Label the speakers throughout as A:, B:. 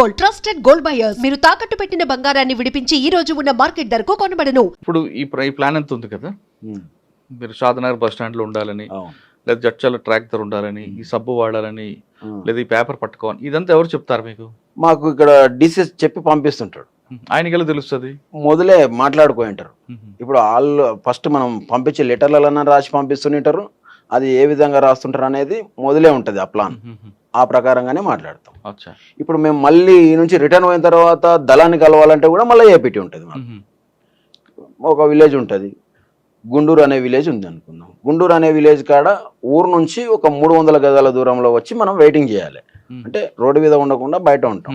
A: Gold, trusted gold buyers. మీరు తాకట్టు పెట్టిన బంగారాన్ని విడిపించి ఈ రోజు ఉన్న మార్కెట్ ధరకు కొనబడను.
B: ఇప్పుడు ఈ ప్లాన్ ఎంత ఉంది కదా, మీరు షాదనగర్ బస్ స్టాండ్ లో ఉండాలని, లేదా జడ్చల ట్రాక్ దగ్గర ఉండాలని, ఈ సబ్బు వాడాలని, లేదా ఈ పేపర్ పట్టుకోవాలి, ఇదంతా ఎవరు చెప్తారు మీకు?
C: మాకు ఇక్కడ డిసిఎస్ చెప్పి పంపిస్తుంటాడు.
B: ఆయనకి ఎలా తెలుస్తుంది?
C: మొదలే మాట్లాడుకుంటారు. ఇప్పుడు వాళ్ళు ఫస్ట్ మనం పంపించే లెటర్లలో రాసి పంపిస్తుంటారు. అది ఏ విధంగా రాస్తుంటారు అనేది మొదలే ఉంటుంది ఆ ప్లాన్. ఆ ప్రకారంగానే మాట్లాడతాం. ఇప్పుడు మేము మళ్ళీ ఈ నుంచి రిటర్న్ అయిన తర్వాత దళాన్ని కలవాలంటే కూడా మళ్ళీ ఏపీటీ ఉంటుంది. ఒక విలేజ్ ఉంటుంది, గుండూరు అనే విలేజ్ ఉంది అనుకుందాం. గుండూరు అనే విలేజ్ కాడ ఊరు నుంచి ఒక 300 గజాల దూరంలో వచ్చి మనం వెయిటింగ్ చేయాలి. అంటే రోడ్డు మీద ఉండకుండా బయట ఉంటాం.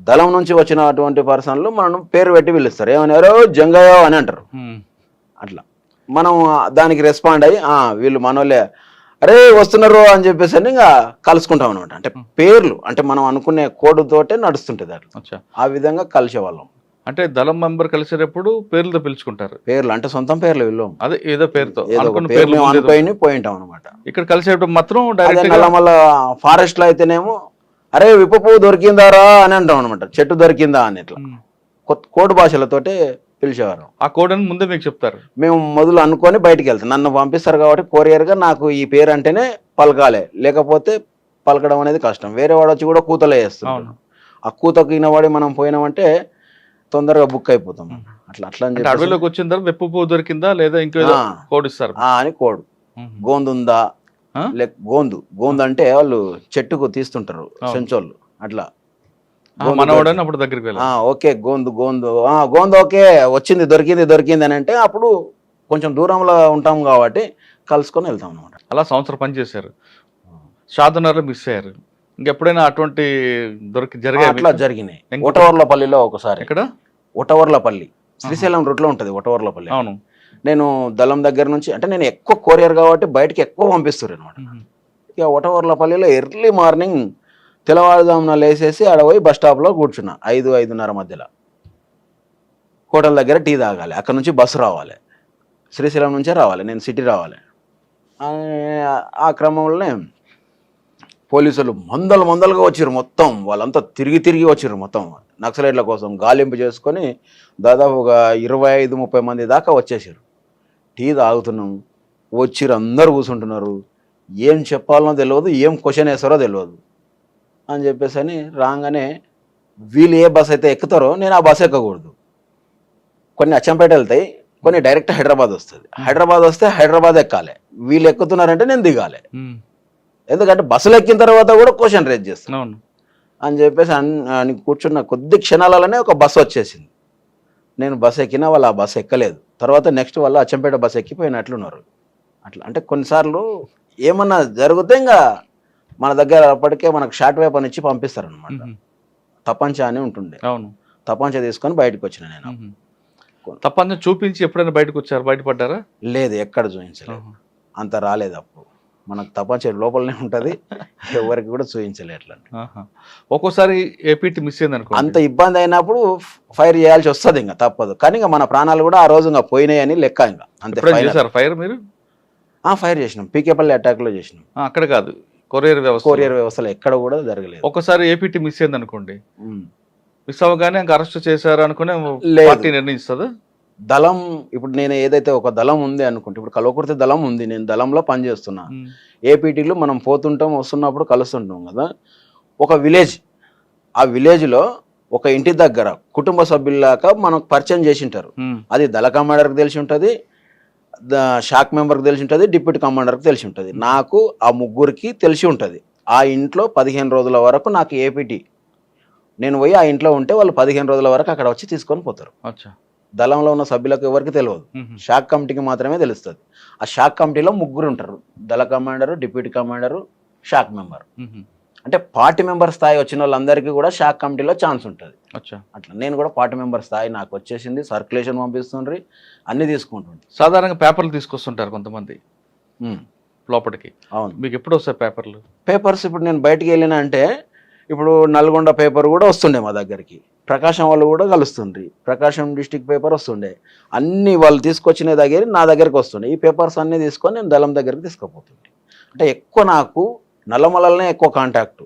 C: దళం నుంచి వచ్చినటువంటి పర్సన్లు మనం పేరు పెట్టి పిలుస్తారు. ఏమన్నారు, జంగయ్య అని అంటారు. అట్లా మనం దానికి రెస్పాండ్ అయ్యి వీళ్ళు మనోళ్ళే, అరే వస్తున్నారు అని చెప్పేసి అని ఇంకా కలుసుకుంటాం అనమాట. అంటే పేర్లు అంటే మనం అనుకునే కోడ్ తోటే నడుస్తుంటుంది అట్లా. ఆ విధంగా కలిసేవాళ్ళం.
B: అంటే దళం మెంబర్ కలిసేటప్పుడు పేర్లతో పిలుచుకుంటారు.
C: పేర్లు అంటే సొంతం పేర్లు వీళ్ళు,
B: అదే ఏదో పేరుతో
C: అనుకుని పోయింటాం అనమాట.
B: ఇక్కడ కలిసేటప్పుడు మాత్రం డైరెక్ట్
C: మళ్ళీ ఫారెస్ట్ లో అయితేనేమో, అరే విప్ప పువ్వు దొరికిందారా అని అంటాం అనమాట. చెట్టు దొరికిందా అని ఇట్లా కోడ్ భాషలతోటే పిలిచేవారు.
B: ఆ కోడ్ అని ముందే మీకు చెప్తారు.
C: మేము మొదలు అనుకొని బయటికి వెళ్తాం. నన్ను పంపిస్తారు కాబట్టి కొరియర్గా నాకు ఈ పేరు అంటేనే పలకాలి, లేకపోతే పలకడం అనేది కష్టం. వేరే వాడు వచ్చి కూడా కూతలే వేస్తున్నాం. ఆ కూతకు వినవాడి మనం పోయినామంటే తొందరగా బుక్ అయిపోతాం. అట్లా అని
B: అడవిలోకి వచ్చిన తర్వాత వెప్పు పువ్వు దొరికిందా లేదా ఇంకో కోడ్ ఇస్తారు
C: అని కోడ్. గోందు ఉందా, లేక గోందు అంటే వాళ్ళు చెట్టుకు తీస్తుంటారు సెంచోళ్ళు. అట్లా
B: మనవాడని అప్పుడు దగ్గరికి వెళ్ళి
C: ఓకే గోందు ఓకే వచ్చింది, దొరికింది అని అంటే అప్పుడు కొంచెం దూరంలో ఉంటాం కాబట్టి కలుసుకొని వెళ్తాం అనమాట.
B: అలా సంవత్సరం పని చేశారు. షాదనగర్లో మిస్ అయ్యారు. ఇంకెప్పుడైనా అటువంటి
C: అట్లా జరిగినాయి. ఒటవర్లపల్లిలో ఒకసారి.
B: ఇక్కడ
C: ఒటవర్లపల్లి శ్రీశైలం రూట్లో ఉంటుంది ఒటవర్లపల్లి.
B: అవును.
C: నేను దళం దగ్గర నుంచి అంటే నేను ఎక్కువ కొరియర్ కాబట్టి బయటకి ఎక్కువ పంపిస్తారు అనమాట. ఇక ఒటవర్లపల్లిలో ఎర్లీ మార్నింగ్ తెల్లవారుజామున లేసేసి ఆడ పోయి బస్ స్టాప్లో కూర్చున్నా. 5-5:30 మధ్యలో హోటల్ దగ్గర టీ తాగాలి. అక్కడ నుంచి బస్సు రావాలి, శ్రీశైలం నుంచే రావాలి, నేను సిటీ రావాలి. ఆ క్రమంలోనే పోలీసులు మందలుగా వచ్చారు. మొత్తం వాళ్ళంతా తిరిగి వచ్చారు. మొత్తం నక్సలైట్ల కోసం గాలింపు చేసుకొని దాదాపు ఒక 25-30 మంది దాకా వచ్చేసారు. టీ తాగుతున్నాం, వచ్చిరు, అందరు కూర్చుంటున్నారు. ఏం చెప్పాలనో తెలియదు, ఏం క్వశ్చన్ వేస్తారో తెలియదు అని చెప్పేసి అని రాగానే వీళ్ళు ఏ బస్ అయితే ఎక్కుతారో నేను ఆ బస్ ఎక్కకూడదు. కొన్ని అచ్చంపేట వెళ్తాయి, కొన్ని డైరెక్ట్ హైదరాబాద్ వస్తుంది. హైదరాబాద్ వస్తే హైదరాబాద్ ఎక్కాలి. వీళ్ళు ఎక్కుతున్నారంటే నేను దిగాలి. ఎందుకంటే బస్సులు ఎక్కిన తర్వాత కూడా క్వశ్చన్ రేజ్ చేస్తాను అని చెప్పేసి అని కూర్చున్న కొద్ది క్షణాలలోనే ఒక బస్సు వచ్చేసింది. నేను బస్సు ఎక్కినా వాళ్ళు ఆ బస్సు ఎక్కలేదు. తర్వాత నెక్స్ట్ వాళ్ళు అచ్చంపేట బస్సు ఎక్కిపోయినట్లున్నారు. అట్లా అంటే కొన్నిసార్లు ఏమన్నా జరిగితే ఇంకా మన దగ్గర అప్పటికే మనకు షార్ట్ వేపర్ ఇచ్చి పంపిస్తారు అనమాట. తపంచ అని ఉంటుండే.
B: అవును.
C: తపంచ తీసుకొని బయటకు వచ్చిన నేను.
B: తపంచ చూపించి ఎప్పుడైనా బయటకు వచ్చారు? బయటపడ్డారా?
C: లేదు, ఎక్కడ చూపించలేదు. అంత రాలేదు అప్పుడు. మనకు తపంచ లోపలనే ఉంటుంది, ఎవరికి కూడా చూపించలేదు. అట్లా
B: ఒక్కోసారి ఏపీటీ మిస్ అయింది అనుకో,
C: అంత ఇబ్బంది అయినప్పుడు ఫైర్ చేయాల్సి వస్తుంది, ఇంకా తప్పదు. కానీ ఇంకా మన ప్రాణాలు కూడా ఆ రోజు ఇంకా పోయినాయని లెక్క. ఇంకా అంతే.
B: ఫైర్ మీరు
C: ఫైర్ చేసినాం, పీకేపల్లి అటాక్ లో చేసినాం.
B: అక్కడ కాదు, కొరియర్
C: వ్యవస్థలో ఎక్కడ కూడా జరగలేదు.
B: ఒకసారి ఏపీటీ మిస్ అయింది అనుకోండి, మిస్ అవ్వగానే అరెస్ట్ చేశారు అనుకునే పార్టీ నిర్ణయిస్తుంది.
C: దళం ఇప్పుడు నేను ఏదైతే ఒక దళం ఉంది అనుకుంటే, ఇప్పుడు కల్వకుర్తి దళం ఉంది, నేను దళంలో పనిచేస్తున్నా. ఏపీటీలు మనం పోతుంటాం వస్తున్నప్పుడు కలుస్తుంటాం కదా. ఒక విలేజ్, ఆ విలేజ్లో ఒక ఇంటి దగ్గర కుటుంబ సభ్యుల్లాగా మనకు పరిచయం చేసి ఉంటారు. అది దళ కమాండర్కి తెలిసి ఉంటుంది, షాక్ మెంబర్కి తెలిసి ఉంటుంది, డిప్యూటీ కమాండర్కి తెలిసి ఉంటుంది. నాకు ఆ ముగ్గురికి తెలిసి ఉంటుంది. ఆ ఇంట్లో 15 రోజుల వరకు నాకు ఏపీటీ, నేను పోయి ఆ ఇంట్లో ఉంటే వాళ్ళు 15 రోజుల వరకు అక్కడ వచ్చి తీసుకొని పోతారు. దళంలో ఉన్న సభ్యులకు ఎవరికి తెలియదు, షాక్ కమిటీకి మాత్రమే తెలుస్తుంది. ఆ షాక్ కమిటీలో ముగ్గురు ఉంటారు, దళ commander, deputy commander, shock member. అంటే పార్టీ మెంబర్ స్థాయి వచ్చిన వాళ్ళందరికీ కూడా షాక్ కమిటీలో ఛాన్స్ ఉంటుంది. అట్లా నేను కూడా పార్టీ మెంబర్ స్థాయి నాకు వచ్చేసింది. సర్క్యులేషన్ పంపిస్తుండ్రి, అన్ని తీసుకుంటుండ్రి.
B: సాధారణంగా పేపర్లు తీసుకొస్తుంటారు కొంతమంది లోపలికి.
C: అవును.
B: మీకు ఎప్పుడు వస్తాయి
C: పేపర్స్? ఇప్పుడు నేను బయటికి వెళ్ళినా అంటే, ఇప్పుడు నల్గొండ పేపర్ కూడా వస్తుండే మా దగ్గరికి, ప్రకాశం వాళ్ళు కూడా కలుస్తుండ్రి, ప్రకాశం డిస్టిక్ పేపర్ వస్తుండే. అన్ని వాళ్ళు తీసుకొచ్చిన దగ్గర నా దగ్గరికి వస్తుండే. ఈ పేపర్స్ అన్నీ తీసుకొని నేను దళం దగ్గరికి తీసుకుపోతుండే. అంటే ఎక్కువ నాకు నల్లమలనే ఎక్కువ కాంటాక్టు.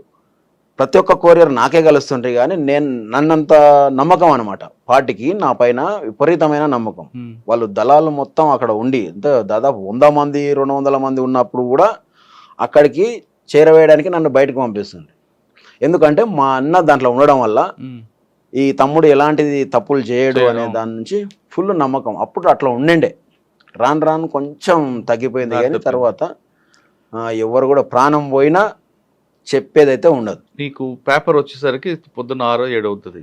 C: ప్రతి ఒక్క కొరియర్ నాకే కలుస్తుంటాయి, కానీ నన్నంత నమ్మకం అనమాట పార్టీకి నా పైన విపరీతమైన నమ్మకం. వాళ్ళు దళాలు మొత్తం అక్కడ ఉండి దాదాపు 100 మంది 200 మంది ఉన్నప్పుడు కూడా అక్కడికి చేరవేయడానికి నన్ను బయటకు పంపిస్తుంది. ఎందుకంటే మా అన్న దాంట్లో ఉండడం వల్ల ఈ తమ్ముడు ఎలాంటిది తప్పులు చేయడు అనే దాని నుంచి ఫుల్ నమ్మకం. అప్పుడు అట్లా ఉండే, రాను రాను కొంచెం తగ్గిపోయింది, కానీ తర్వాత ఎవరు కూడా ప్రాణం పోయినా చెప్పేదైతే ఉండదు.
B: నీకు పేపర్ వచ్చేసరికి పొద్దున్న 6 7 అవుతుంది.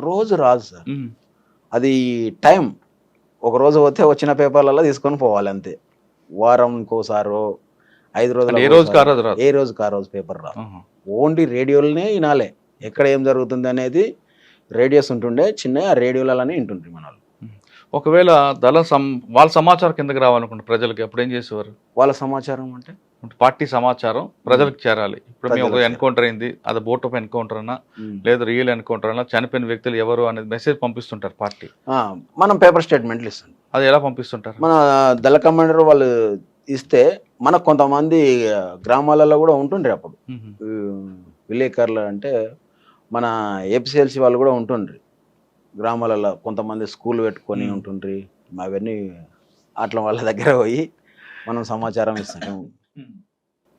C: రోజు రాదు సార్, అది టైం. ఒక రోజు పోతే వచ్చిన పేపర్లలో తీసుకొని పోవాలి అంతే. వారంకోసారో 5 రోజులు
B: ఏ రోజుకి
C: ఆ రోజు పేపర్ రాదు. ఓన్లీ రేడియోలనే వినాలే ఎక్కడ ఏం జరుగుతుంది అనేది. రేడియోస్ ఉంటుండే చిన్న, ఆ రేడియోలనే వింటుండ్రి మన వాళ్ళు.
B: ఒకవేళ వాళ్ళ సమాచారం కిందకి రావాలనుకుంటే ప్రజలకి అప్పుడు ఏం చేసేవారు?
C: వాళ్ళ సమాచారం అంటే
B: పార్టీ సమాచారం ప్రజలకు చేరాలి. ఇప్పుడు మేము ఒక ఎన్కౌంటర్ అయింది, అది బోట్ ఆఫ్ ఎన్కౌంటర్ అన్నా లేదు రియల్ ఎన్కౌంటర్ అన్నా, చనిపోయిన వ్యక్తులు ఎవరు అనేది మెసేజ్ పంపిస్తుంటారు పార్టీ.
C: మనం పేపర్ స్టేట్మెంట్లు ఇస్తాం.
B: అది ఎలా పంపిస్తుంటారు?
C: మన దళ కమాండర్ వాళ్ళు ఇస్తే మనకు కొంతమంది గ్రామాలలో కూడా ఉంటుండ్రి అప్పుడు విలేకరులు, అంటే మన ఏపీసీఎల్సీ వాళ్ళు కూడా ఉంటుండ్రి గ్రామాలలో. కొంతమంది స్కూల్ పెట్టుకొని ఉంటుండ్రి. అవన్నీ అట్లా వాళ్ళ దగ్గర పోయి మనం సమాచారం ఇస్తాం.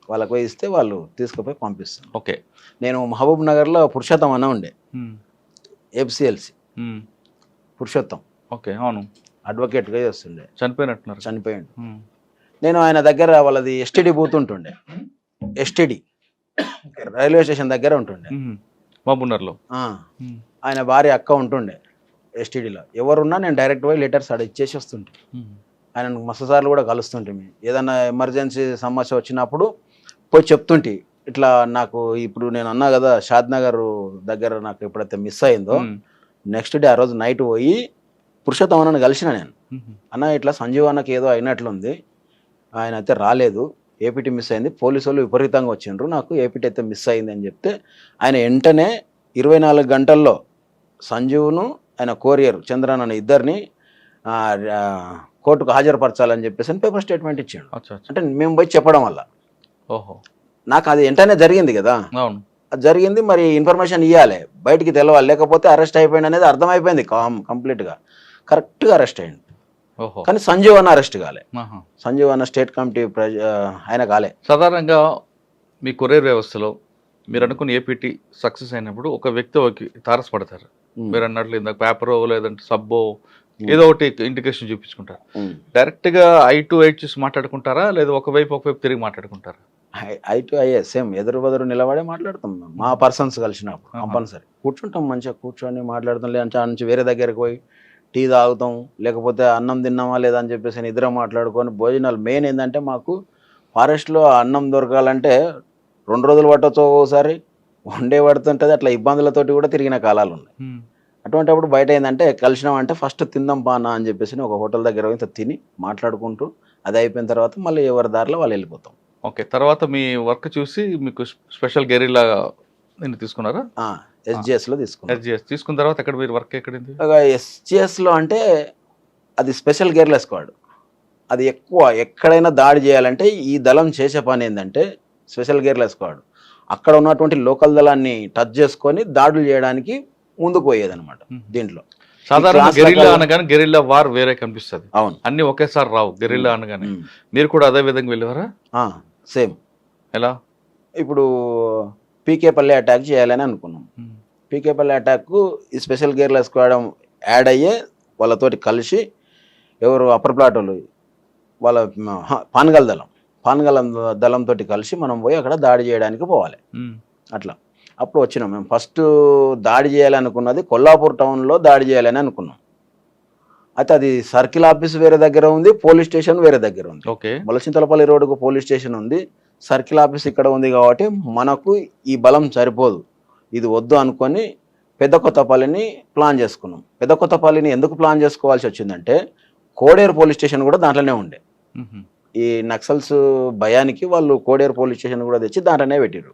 C: వాళ్ళకు పోయి ఇస్తే వాళ్ళు తీసుకుపోయి పంపిస్తాం.
B: ఓకే.
C: నేను మహబూబ్ నగర్లో పురుషోత్తం అన్న ఉండే, ఏపీసీఎల్సీ పురుషోత్తం.
B: ఓకే, అవును.
C: అడ్వకేట్గా చేస్తుండే. చనిపోయాడు. నేను ఆయన దగ్గర వాళ్ళది ఎస్టీడీ బూత్ ఉంటుండే, ఎస్టీడీ రైల్వే స్టేషన్ దగ్గర ఉంటుండే
B: మహబూబ్నగర్లో.
C: ఆయన భార్య అక్క ఉంటుండే ఎస్టీడీలో. ఎవరున్నా నేను డైరెక్ట్ పోయి లెటర్స్ ఆడ ఇచ్చేసి వస్తుంటే. ఆయన మస్తు సార్లు కూడా కలుస్తుంటే, ఏదన్నా ఎమర్జెన్సీ సమస్య వచ్చినప్పుడు పోయి చెప్తుంటే, ఇట్లా నాకు ఇప్పుడు నేను అన్నా కదా షాద్ నగర్ దగ్గర నాకు ఎప్పుడైతే మిస్ అయిందో, నెక్స్ట్ డే ఆ రోజు నైట్ పోయి పురుషోత్తం అన్నని కలిసిన నేను. అన్న ఇట్లా సంజీవ్ అన్నకి ఏదో అయినట్లుంది, ఆయన అయితే రాలేదు, ఏపీటీ మిస్ అయింది, పోలీసు వాళ్ళు విపరీతంగా వచ్చిండ్రు, నాకు ఏపీటీ అయితే మిస్ అయింది అని చెప్తే ఆయన వెంటనే 24 గంటల్లో సంజీవ్ను ఆయన కొరియర్ చంద్రన్ అనే ఇద్దరిని కోర్టుకు హాజరుపరచాలని చెప్పేసి పేపర్ స్టేట్మెంట్ ఇచ్చాడు. అంటే మేము పోయి చెప్పడం వల్ల నాకు అది వెంటనే జరిగింది కదా. అది జరిగింది, మరి ఇన్ఫర్మేషన్ ఇవ్వాలి, బయటికి తెలవాలి, లేకపోతే అరెస్ట్ అయిపోయింది అనేది అర్థమైపోయింది కంప్లీట్గా. కరెక్ట్గా అరెస్ట్ అయ్యింది. కానీ సంజీవ్ అన్న అరెస్ట్ కాలే. సంజీవ్ అన్న స్టేట్ కమిటీ ఆయన కాలే.
B: సాధారణంగా మీ కొరియర్ వ్యవస్థలో మీరు అనుకున్న ఏపీటీ సక్సెస్ అయినప్పుడు ఒక వ్యక్తి తారసపడతారు. మీరు అన్నట్లు ఇందాక పేపరో లేదంటే సబ్బో ఏదో ఒకటి ఇండికేషన్ చూపించుకుంటారు. డైరెక్ట్ గా ఐ టు ఐ చూసి మాట్లాడుకుంటారా, లేదా ఒకవైపు తిరిగి మాట్లాడుకుంటారా?
C: ఐ టు ఐ సేమ్ ఎదురు బదురు నిలబడే మాట్లాడతాం. మా పర్సన్స్ కలిసినప్పుడు కంపల్సరీ కూర్చుంటాం, మంచిగా కూర్చొని మాట్లాడతాం. లేదంటే ఆ నుంచి వేరే దగ్గరికి పోయి టీ తాగుతాం, లేకపోతే అన్నం తిన్నామా లేదా అని చెప్పేసి ఇద్దరం మాట్లాడుకొని భోజనాలు. మెయిన్ ఏంటంటే మాకు ఫారెస్ట్లో అన్నం దొరకాలంటే 2 రోజులు పట్టవచ్చు, ఒక్కోసారి 1 డే పడుతుంటుంది. అట్లా ఇబ్బందులతోటి కూడా తిరిగిన కాలాలు ఉన్నాయి. అటువంటి అప్పుడు బయట ఏంటంటే కలిసినామంటే ఫస్ట్ తిందాం పానా అని చెప్పేసి ఒక హోటల్ దగ్గర ఇంత తిని మాట్లాడుకుంటూ అది అయిపోయిన తర్వాత మళ్ళీ ఎవరి దారిలో వాళ్ళు వెళ్ళిపోతాం.
B: ఓకే. తర్వాత మీ వర్క్ చూసి మీకు స్పెషల్ గెరిల్లా తీసుకున్నారా?
C: ఎస్జిఎస్లో తీసుకున్నాను.
B: ఎస్జిఎస్ తీసుకున్న తర్వాత ఎక్కడ మీరు వర్క్ ఎక్కడింది?
C: ఎస్జిఎస్లో అంటే అది స్పెషల్ గెరిల్లా స్క్వాడ్. అది ఎక్కువ ఎక్కడైనా దాడి చేయాలంటే ఈ దళం చేసే పని ఏంటంటే స్పెషల్ గెరిల్లా స్క్వాడ్ అక్కడ ఉన్నటువంటి లోకల్ దళాన్ని టచ్ చేసుకొని దాడులు చేయడానికి ముందుకు పోయేదన్నమాట. దీంట్లో
B: సాధారణ గెరిల్లా అనగానే గెరిల్లా వార్ వేరే కనిపిస్తుంది.
C: అవును,
B: అన్ని ఒకేసారి రావు. గెరిల్లా అనగానే మీరు కూడా అదే విధంగా వెళ్ళేవారా?
C: సేమ్.
B: ఎలా?
C: ఇప్పుడు పీకేపల్లి అటాక్ చేయాలని అనుకున్నాం. పీకేపల్లి అటాక్కు ఈ స్పెషల్ గెరిల్లా స్క్వాడ్ యాడ్ అయ్యే వాళ్ళతోటి కలిసి ఎవరు అప్పర్ ప్లాట్ వాళ్ళు వాళ్ళ పాన్గల్ దళంతో కలిసి మనం పోయి అక్కడ దాడి చేయడానికి పోవాలి. అట్లా అప్పుడు వచ్చినాం. మేము ఫస్ట్ దాడి చేయాలనుకున్నది కొల్లాపూర్ టౌన్లో దాడి చేయాలని అనుకున్నాం. అయితే అది సర్కిల్ ఆఫీస్ వేరే దగ్గర ఉంది, పోలీస్ స్టేషన్ వేరే దగ్గర ఉంది. బలచింతలపల్లి రోడ్డుకు పోలీస్ స్టేషన్ ఉంది, సర్కిల్ ఆఫీస్ ఇక్కడ ఉంది. కాబట్టి మనకు ఈ బలం సరిపోదు, ఇది వద్దు అనుకొని పెద్ద కొత్తపల్లిని ప్లాన్ చేసుకున్నాం. పెద్ద కొత్తపల్లిని ఎందుకు ప్లాన్ చేసుకోవాల్సి వచ్చిందంటే కోడేరు పోలీస్ స్టేషన్ కూడా దాంట్లోనే ఉండే. ఈ నక్సల్స్ భయానికి వాళ్ళు కోడేరు పోలీస్ స్టేషన్ కూడా తెచ్చి దాంట్లోనే పెట్టారు.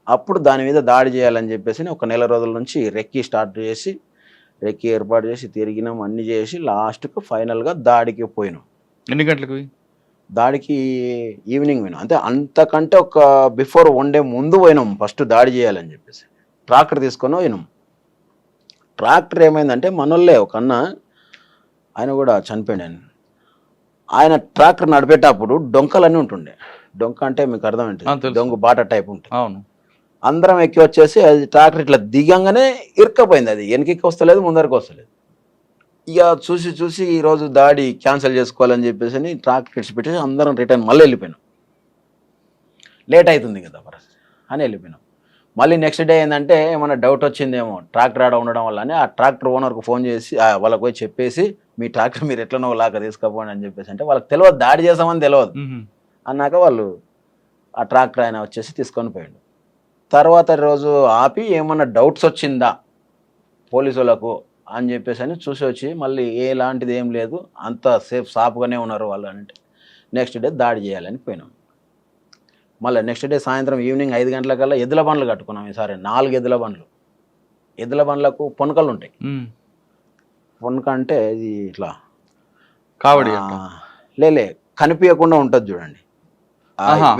C: అప్పుడు దాని మీద దాడి చేయాలని చెప్పేసి ఒక నెల రోజుల నుంచి రెక్కీ స్టార్ట్ చేసి రెక్కీ ఏర్పాటు చేసి తిరిగినాం, అన్ని చేసి లాస్ట్కు ఫైనల్గా దాడికి పోయినాం.
B: ఎన్ని గంటలకు?
C: దాడికి ఈవినింగ్ పోయినాం. అంటే అంతకంటే ఒక బిఫోర్ 1 డే ముందు పోయినాం ఫస్ట్ దాడి చేయాలని చెప్పేసి. ట్రాక్టర్ తీసుకొని పోయినాం. ట్రాక్టర్ ఏమైందంటే మనోళ్ళే ఒక అన్న, ఆయన కూడా చనిపోయాడు. ఆయన ట్రాక్టర్ నడిపేటప్పుడు డొంకలన్నీ ఉంటుండే. డొంక అంటే మీకు అర్థం ఏంటి?
B: తెలుసు.
C: డొంక బాట టైప్ ఉంటుంది.
B: అవును.
C: అందరం ఎక్కి వచ్చేసి అది ట్రాక్టర్ ఇట్లా దిగంగానే ఇరుక్కపోయింది. అది వెనక్కి వస్తలేదు, ముందరికి వస్తలేదు. ఇక చూసి చూసి ఈరోజు దాడి క్యాన్సిల్ చేసుకోవాలని చెప్పేసి అని ట్రాక్టర్ ఇడిచిపెట్టేసి అందరం రిటర్న్ మళ్ళీ వెళ్ళిపోయినాం. లేట్ అవుతుంది కదా పరిస్థితి అని వెళ్ళిపోయినాం. మళ్ళీ నెక్స్ట్ డే ఏంటంటే ఏమైనా డౌట్ వచ్చిందేమో ట్రాక్టర్ ఆడ ఉండడం వల్ల అని ఆ ట్రాక్టర్ ఓనర్కి ఫోన్ చేసి వాళ్ళకి పోయి చెప్పేసి మీ ట్రాక్టర్ మీరు ఎట్లనో లాగా తీసుకుపోండి అని చెప్పేసి అంటే వాళ్ళకి తెలియదు, దాడి చేసామని తెలియదు. అన్నాక వాళ్ళు ఆ ట్రాక్టర్ ఆయన వచ్చేసి తీసుకొని పోయాడు. తర్వాత రోజు ఆపి ఏమన్నా డౌట్స్ వచ్చిందా పోలీసులకు అని చెప్పేసి అని చూసి వచ్చి మళ్ళీ ఎలాంటిది ఏం లేదు, అంత సేఫ్ సాఫ్గానే ఉన్నారు వాళ్ళు అంటే నెక్స్ట్ డే దాడి చేయాలని పోయినాం. మళ్ళీ నెక్స్ట్ డే సాయంత్రం ఈవినింగ్ 5 గంటలకల్లా ఎద్దుల బండ్లు కట్టుకున్నాం. ఈసారి 4 ఎద్దుల బండ్లు. ఎద్దుల బండ్లకు పొనకలు ఉంటాయి. పొనక అంటే ఇది ఇట్లా
B: కావడి
C: లేలే కనిపించకుండా ఉంటుంది చూడండి,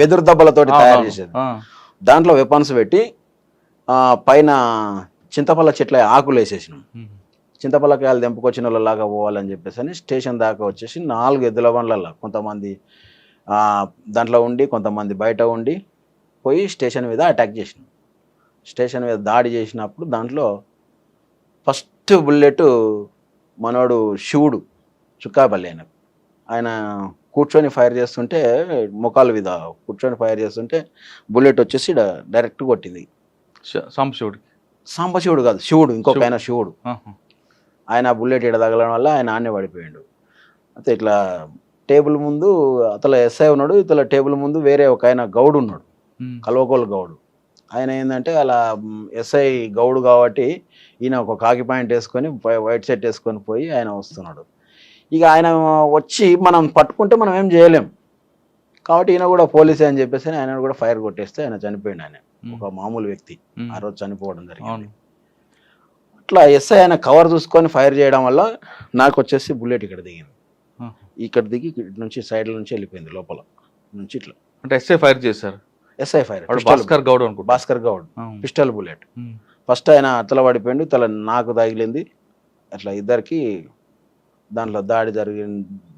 C: వెదురు దెబ్బలతోటి తయారు చేసేది. దాంట్లో వెపన్స్ పెట్టి పైన చింతపల్ల చెట్ల ఆకులు వేసేసినాం. చింతపల్లకాయలు తెంపుకొచ్చిన వాళ్ళలాగా పోవాలని చెప్పేసి అని స్టేషన్ దాకా వచ్చేసి 4 ఎద్దుల బండ్లలో కొంతమంది దాంట్లో ఉండి కొంతమంది బయట ఉండి పోయి స్టేషన్ మీద అటాక్ చేసినాం. స్టేషన్ మీద దాడి చేసినప్పుడు దాంట్లో ఫస్ట్ బుల్లెట్ మనోడు శివుడు చుక్కాపల్లి ఆయన కూర్చొని ఫైర్ చేస్తుంటే ముఖాల మీద కూర్చొని ఫైర్ చేస్తుంటే బుల్లెట్ వచ్చేసి డైరెక్ట్ కొట్టింది. సాంబశివుడు కాదు, శివుడు, ఇంకొక ఆయన శివుడు. ఆయన బుల్లెట్ ఇడ తగలడం వల్ల ఆయన ఆన్నే పడిపోయాడు. అయితే ఇట్లా టేబుల్ ముందు అతల ఎస్ఐ ఉన్నాడు, ఇతల టేబుల్ ముందు వేరే ఒక ఆయన గౌడు ఉన్నాడు, కల్వకోలు గౌడు. ఆయన ఏంటంటే అలా ఎస్ఐ గౌడు కాబట్టి ఈయన ఒక కాకి పాయింట్ వేసుకొని వైట్ షర్ట్ వేసుకొని పోయి ఆయన వస్తున్నాడు. ఇక ఆయన వచ్చి మనం పట్టుకుంటే మనం ఏం చేయలేం కాబట్టి ఈయన కూడా పోలీసే అని చెప్పేసి ఆయన కూడా ఫైర్ కొట్టేస్తే ఆయన చనిపోయాడు. ఆయన ఒక మామూలు వ్యక్తి ఆ రోజు చనిపోవడం జరిగింది. అట్లా ఎస్ఐ ఆయన కవర్ చూసుకొని ఫైర్ చేయడం వల్ల నాకు వచ్చేసి బుల్లెట్ ఇక్కడ దిగింది. ఇక్కడ దిగి ఇటు నుంచి సైడ్ నుంచి వెళ్ళిపోయింది లోపల నుంచి ఇట్లా.
B: అంటే ఎస్ఐ ఫైర్ చేశారు? SI fire Bhaskar Goud pistol bullet. First ఆయన అతల పడిపోయిండు, తల నాకు తగిలింది. అట్లా ఇద్దరికి దాంట్లో దాడి జరిగిన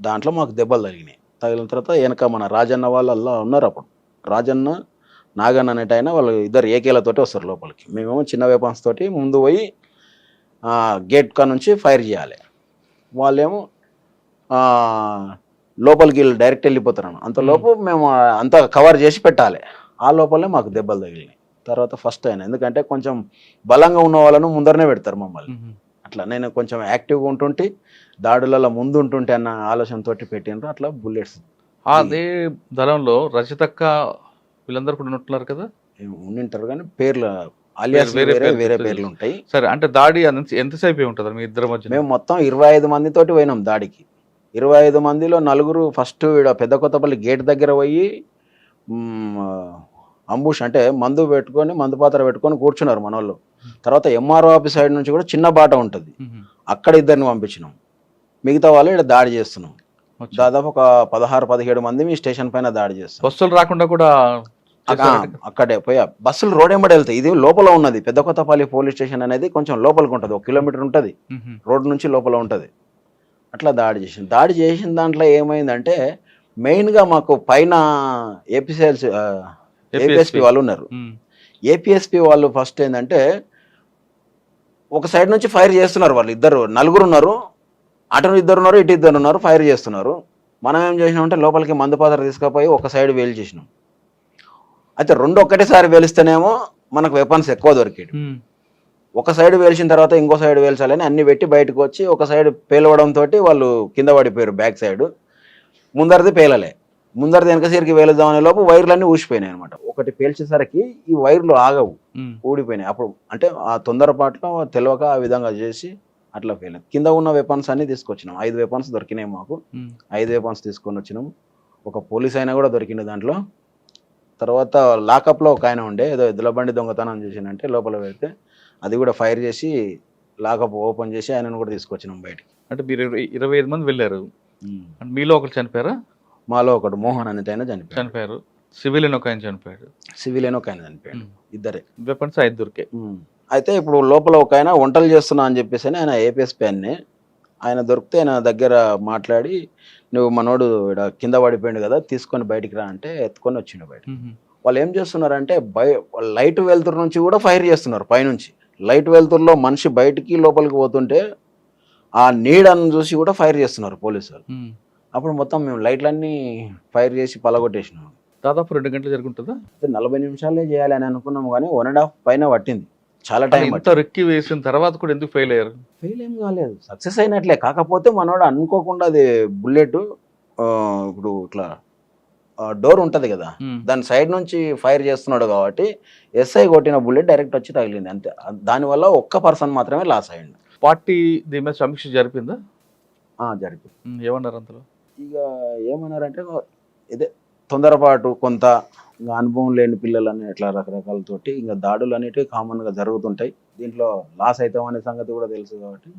B: దాంట్లో మాకు దెబ్బలు తగిలినాయి. తగిలిన తర్వాత వెనక మన రాజన్న వాళ్ళు అలా ఉన్నారు. అప్పుడు రాజన్న నాగన్న అనేట ఆయన వాళ్ళు ఇద్దరు ఏకేలతోటి వస్తారు లోపలికి. మేమేమో చిన్న వెపన్స్ తోటి ముందు పోయి గేట్ కా నుంచి ఫైర్ చేయాలి. వాళ్ళేమో లోపలికి డైరెక్ట్ వెళ్ళిపోతారు. అంతలోపు మేము అంతా కవర్ చేసి పెట్టాలి. ఆ లోపలనే మాకు దెబ్బలు తగిలినాయి. తర్వాత ఫస్ట్ అయినా ఎందుకంటే కొంచెం బలంగా ఉన్న వాళ్ళను ముందరనే పెడతారు మమ్మల్ని. అట్లా నేను కొంచెం యాక్టివ్గా ఉంటుంటే దాడులలో ముందు ఉంటుంటే అన్న ఆలోచనతో పెట్టినరు. అట్లా బుల్లెట్స్ అదే దళంలో రచితక్క వీళ్ళందరూ కూడా ఉంటున్నారు కదా?
C: ఉండింటారు కానీ పేర్లు అలియాస్ వేరే పేర్లు ఉంటాయి.
B: సరే, అంటే దాడి ఎంతసేపు ఉంటుంది మీ ఇద్దరు మధ్య?
C: మేము మొత్తం 25 మందితోటి పోయినాం దాడికి. 25 మందిలో 4 ఫస్ట్ పెద్ద కొత్తపల్లి గేట్ దగ్గర పోయి అంబుష్ అంటే మందు పెట్టుకొని మందు పాత్ర పెట్టుకొని కూర్చున్నారు మనోళ్ళు. తర్వాత ఎంఆర్ఓ ఆఫీస్ సైడ్ నుంచి కూడా చిన్న బాట ఉంటుంది, అక్కడ ఇద్దరిని పంపించినాం. మిగతా వాళ్ళు ఇక్కడ దాడి చేస్తున్నాం. దాదాపు ఒక 16-17 మంది మీ స్టేషన్ పైన దాడి చేస్తాం.
B: బస్సులు రాకుండా కూడా
C: అక్కడే పోయి బస్సులు రోడ్ ఎంబడి వెళ్తాయి. ఇది లోపల ఉన్నది పెద్ద కొత్తపల్లి పోలీస్ స్టేషన్ అనేది కొంచెం లోపలికి ఉంటుంది, 1 కిలోమీటర్ ఉంటుంది రోడ్ నుంచి లోపల ఉంటుంది. అట్లా దాడి చేసిన దాంట్లో ఏమైందంటే మెయిన్గా మాకు పైన ఏపీఎస్పీ వాళ్ళు ఉన్నారు. ఏపీఎస్పీ వాళ్ళు ఫస్ట్ ఏంటంటే ఒక సైడ్ నుంచి ఫైర్ చేస్తున్నారు. వాళ్ళు ఇద్దరు 4 ఉన్నారు, అటు 2 ఉన్నారు, ఇటు 2 ఉన్నారు, ఫైర్ చేస్తున్నారు. మనం ఏం చేసినామంటే లోపలికి మందు పాత్ర తీసుకుపోయి ఒక సైడ్ వేలు చేసినాం. అయితే 2 ఒక్కటేసారి వేలిస్తేనేమో మనకు వెపన్స్ ఎక్కువ దొరికేది. ఒక సైడ్ వేల్చిన తర్వాత ఇంకో సైడ్ వేల్చాలని అన్ని పెట్టి బయటకు వచ్చి ఒక సైడ్ పేలవడంతో వాళ్ళు కింద పడిపోయారు. బ్యాక్ సైడ్ ముందరిది పేలలే, ముందరిది వెనక సరికి వేలుద్దామనే లోపు వైర్లన్నీ ఊసిపోయినాయి అనమాట. ఒకటి పేల్చేసరికి ఈ వైర్లు ఆగవు, ఊడిపోయినాయి. అప్పుడు అంటే ఆ తొందరపాట్లో తెలియక ఆ విధంగా చేసి అట్లా ఫెయిల్. కింద ఉన్న వెపన్స్ అన్ని తీసుకొచ్చినాం. 5 వెపన్స్ దొరికినాయి మాకు. 5 వెపన్స్ తీసుకొని వచ్చినాం. ఒక పోలీస్ అయినా కూడా దొరికింది దాంట్లో. తర్వాత లాకప్లో ఒక ఆయన ఉండే, ఏదో ఎద్దుల బండి దొంగతనం చేసినంటే లోపల పెడితే అది కూడా ఫైర్ చేసి లాకప్ ఓపెన్ చేసి ఆయనను కూడా తీసుకొచ్చినాం బయటికి.
B: అంటే మీరు 25 మంది వెళ్ళారు, మీలో ఒకరు చనిపోయారా?
C: మాలో ఒకడు మోహన్ అనేది ఆయన చనిపోయాడు,
B: చనిపోయారు. సివిలియన్ ఒక ఆయన చనిపోయాడు.
C: సివిలియన్ ఒక ఆయన చనిపోయాడు, ఇద్దరే.
B: వెపన్స్ 5 దొరికాయి.
C: అయితే ఇప్పుడు లోపల ఒక ఆయన వంటలు చేస్తున్నా అని చెప్పేసి ఆయన ఏపీఎస్పీ ఆయన దొరికితే ఆయన దగ్గర మాట్లాడి, నువ్వు మనోడు ఈడ కింద పడిపోయిండు కదా, తీసుకొని బయటికి రా అంటే ఎత్తుకొని వచ్చిండు బయట. వాళ్ళు ఏం చేస్తున్నారంటే లైట్ వెలుతురు నుంచి కూడా ఫైర్ చేస్తున్నారు పైనుంచి. లైట్ వెలుతురులో మనిషి బయటికి లోపలికి పోతుంటే ఆ నీడను చూసి కూడా ఫైర్ చేస్తున్నారు పోలీసు వాళ్ళు. అప్పుడు మొత్తం మేము లైట్లన్నీ ఫైర్ చేసి పలగొట్టేసినాం.
B: దాదాపు 2 గంటలు జరుగుతుందా?
C: 40 నిమిషాలే చేయాలి అని అనుకున్నాము, కానీ 1.5 పైన పట్టింది, చాలా టైం
B: ఇంత రెక్కి వేసిన తర్వాత కూడా ఎందుకు ఫెయిల్ అయ్యారు?
C: ఫెయిల్ ఏం కాలేదు, సక్సెస్ అయినట్లే. కాకపోతే మనోడు అనుకోకుండా అది బుల్లెట్ ఇప్పుడు ఇట్లా డోర్ ఉంటది కదా, దాని సైడ్ నుంచి ఫైర్ చేస్తున్నాడు కాబట్టి ఎస్ఐ కొట్టిన బుల్లెట్ డైరెక్ట్ వచ్చి తగిలింది అంతే. దానివల్ల ఒక్క పర్సన్ మాత్రమే లాస్ అయ్యిండు.
B: పార్టీ దీని మీద సమీక్ష జరిపిందా?
C: జరిగింది.
B: ఏమన్నారు అంతలో?
C: ఇక ఏమన్నారంటే ఇదే తొందరపాటు, కొంత ఇంకా అనుభవం లేని పిల్లలని ఇట్లా రకరకాలతోటి ఇంకా దాడులు అనేటివి కామన్గా జరుగుతుంటాయి. దీంట్లో లాస్ అవుతాం అనే సంగతి కూడా తెలుసు కాబట్టి